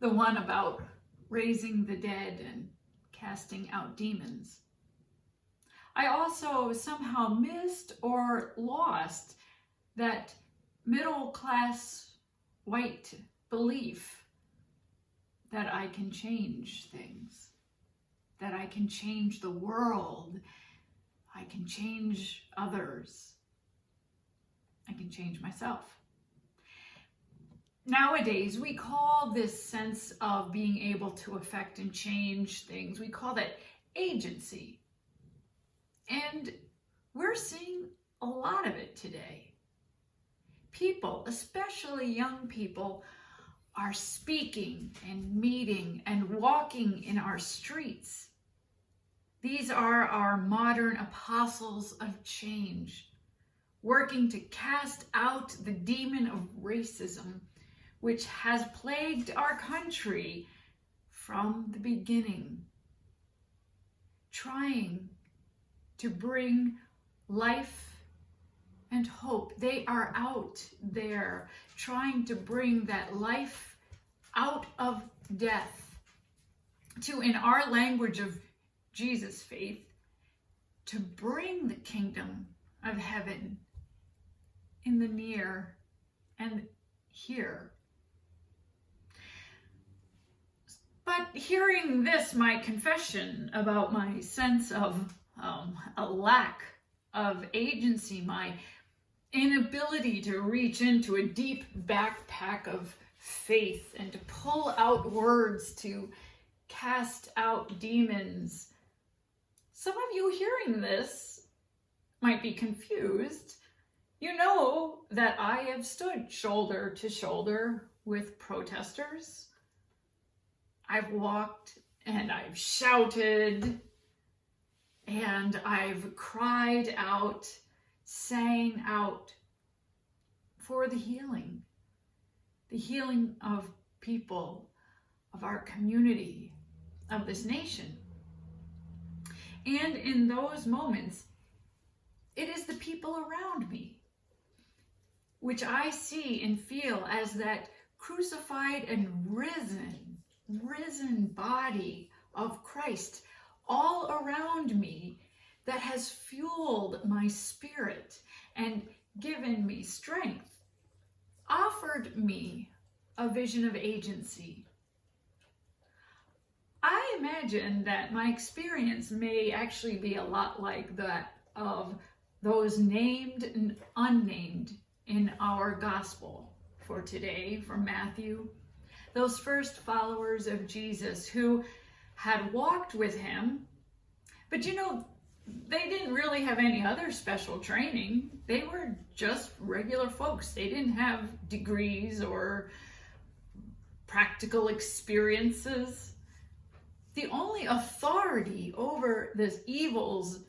the one about raising the dead and casting out demons. I also somehow missed or lost that middle class white belief that I can change things, that I can change the world, I can change others, I can change myself. Nowadays, we call this sense of being able to affect and change things, we call that agency. And we're seeing a lot of it today. People, especially young people, are speaking and meeting and walking in our streets. These are our modern apostles of change, working to cast out the demon of racism, which has plagued our country from the beginning, trying to bring life and hope. They are out there trying to bring that life out of death, to, in our language of Jesus faith, to bring the kingdom of heaven in the near and here. But hearing this, my confession about my sense of a lack of agency, my inability to reach into a deep backpack of faith and to pull out words to cast out demons. Some of you hearing this might be confused. You know that I have stood shoulder to shoulder with protesters. I've walked and I've shouted and I've cried out, sang out for the healing of people, of our community, of this nation. And in those moments, it is the people around me, which I see and feel as that crucified and risen body of Christ all around me, that has fueled my spirit and given me strength, offered me a vision of agency. I imagine that my experience may actually be a lot like that of those named and unnamed in our gospel for today from Matthew. Those first followers of Jesus who had walked with him, but they didn't really have any other special training. They were just regular folks. They didn't have degrees or practical experiences. The only authority over these evils,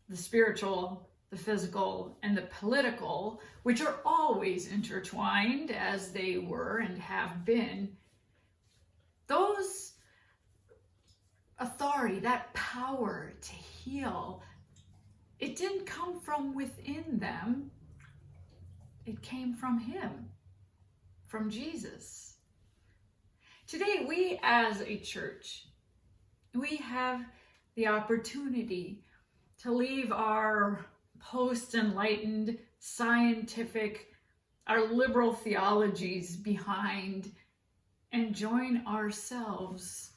the spiritual, the physical, and the political, which are always intertwined as they were and have been, those authority, that power to heal, it didn't come from within them. It came from him, from Jesus. Today, we as a church, we have the opportunity to leave our post-enlightened, scientific, our liberal theologies behind and join ourselves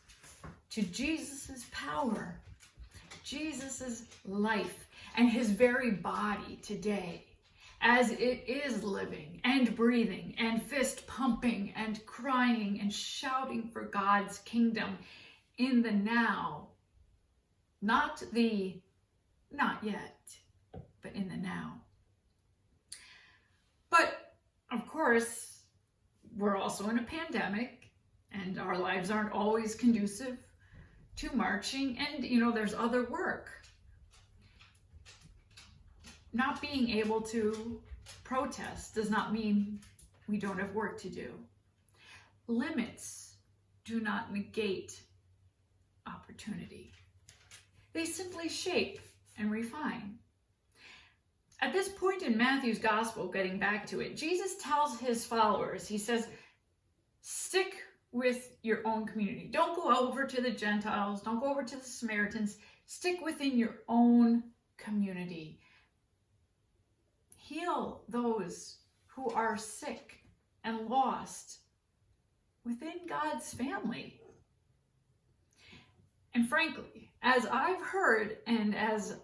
to Jesus's power, Jesus's life, and his very body today, as it is living and breathing and fist pumping and crying and shouting for God's kingdom in the now, not yet, but in the now. But of course, we're also in a pandemic and our lives aren't always conducive to marching, and there's other work. Not being able to protest does not mean we don't have work to do. Limits do not negate opportunity. They simply shape and refine. At this point in Matthew's gospel, getting back to it, Jesus tells his followers, he says, stick with your own community. Don't go over to the Gentiles. Don't go over to the Samaritans. Stick within your own community. Heal those who are sick and lost within God's family. And frankly, as I've heard and as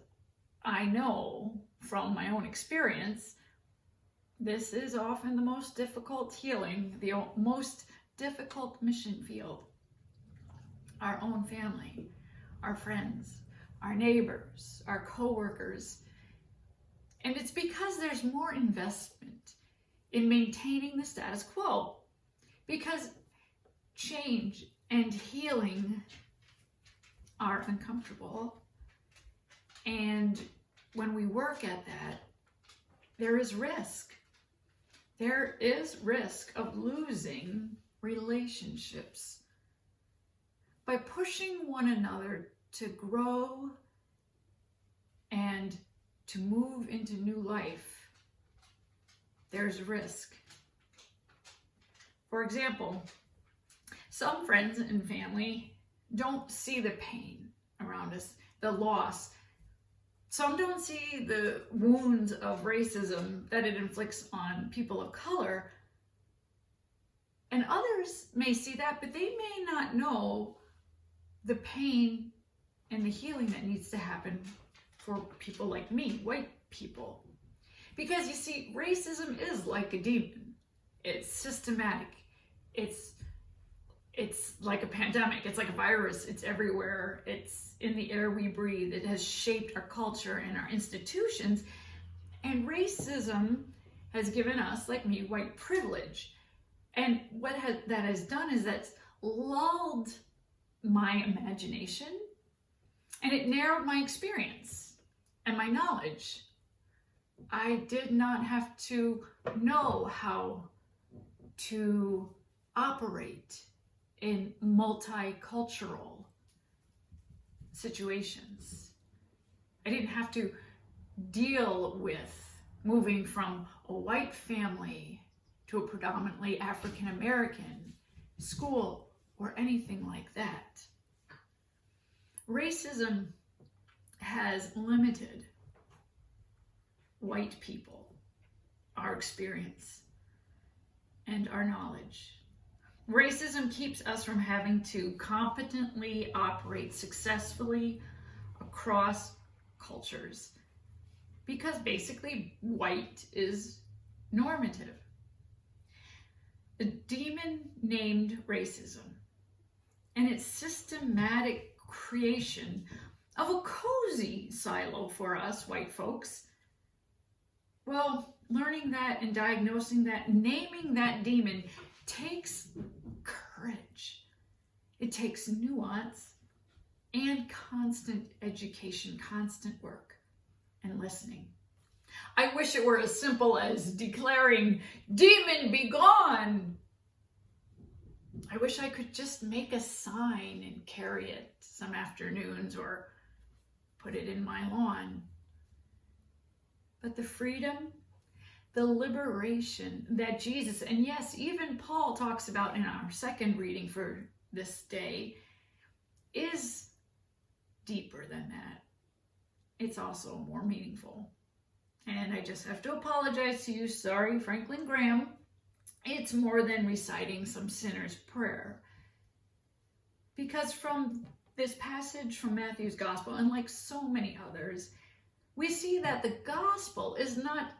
I know from my own experience, this is often the most difficult healing, the most difficult mission field. Our own family, our friends, our neighbors, our co-workers. And it's because there's more investment in maintaining the status quo. Because change and healing are uncomfortable. And when we work at that, there is risk. There is risk of losing relationships. By pushing one another to grow and to move into new life, there's risk. For example, some friends and family don't see the pain around us, the loss. Some don't see the wounds of racism that it inflicts on people of color. And others may see that, but they may not know the pain and the healing that needs to happen for people like me, white people. Because you see, racism is like a demon. It's systematic. It's like a pandemic. It's like a virus. It's everywhere. It's in the air we breathe. It has shaped our culture and our institutions. And racism has given us, like me, white privilege. And what that has done is that's lulled my imagination, and it narrowed my experience and my knowledge. I did not have to know how to operate in multicultural situations. I didn't have to deal with moving from a white family to a predominantly African American school or anything like that. Racism has limited white people, our experience, and our knowledge. Racism keeps us from having to competently operate successfully across cultures because basically white is normative. The demon named racism and its systematic creation of a cozy silo for us white folks, well, learning that and diagnosing that, naming that demon takes courage. It takes nuance and constant education, constant work and listening. I wish it were as simple as declaring, "Demon, be gone." I wish I could just make a sign and carry it some afternoons or put it in my lawn. But the freedom, the liberation that Jesus, and yes, even Paul talks about in our second reading for this day, is deeper than that. It's also more meaningful. And I just have to apologize to you. Sorry, Franklin Graham. It's more than reciting some sinner's prayer. Because from this passage from Matthew's gospel, and like so many others, we see that the gospel is not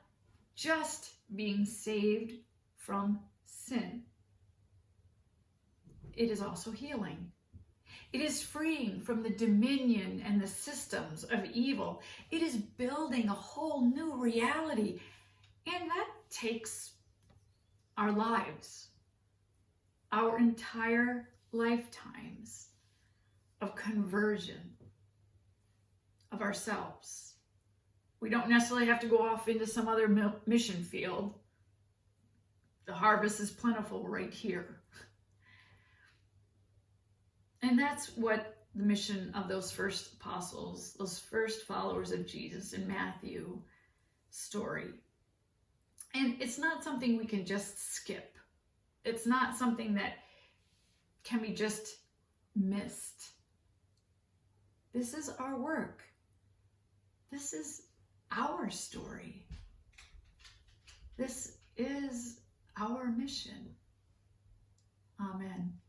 just being saved from sin. It is also healing. It is freeing from the dominion and the systems of evil. It is building a whole new reality. And that takes our lives, our entire lifetimes of conversion of ourselves. We don't necessarily have to go off into some other mission field. The harvest is plentiful right here. And that's what the mission of those first apostles, those first followers of Jesus in Matthew's story. And it's not something we can just skip. It's not something that can be just missed. This is our work. This is our story. This is our mission. Amen.